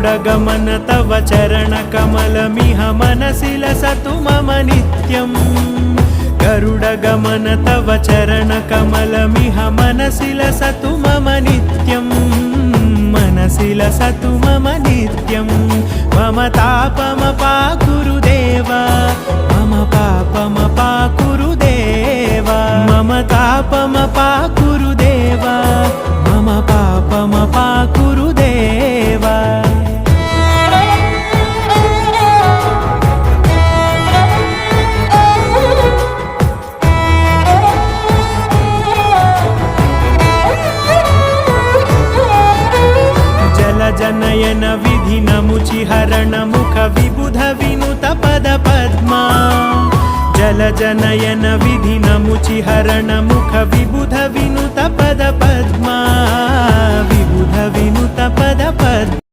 गरुडगमन तव चरणकमलमिह मनसि लसतु मम नित्यम् गरुडगमन तव चरणकमलमिह मनसि लसतु मम नित्यम् मनसि लसतु मम नित्यं मम तापमपाकुरु देवा मम पापमपाकुरु देवा मम तापमपाकुरु देवा मम पापमपाकुरु देवा जनयन विधिन मुचिहरण मुख विबुध विनुत पद पद्मा जल जनयन विधिन मुचिहरण मुख विबुध विनुत पद पद्मा विबुध विनुत पद पद्मा।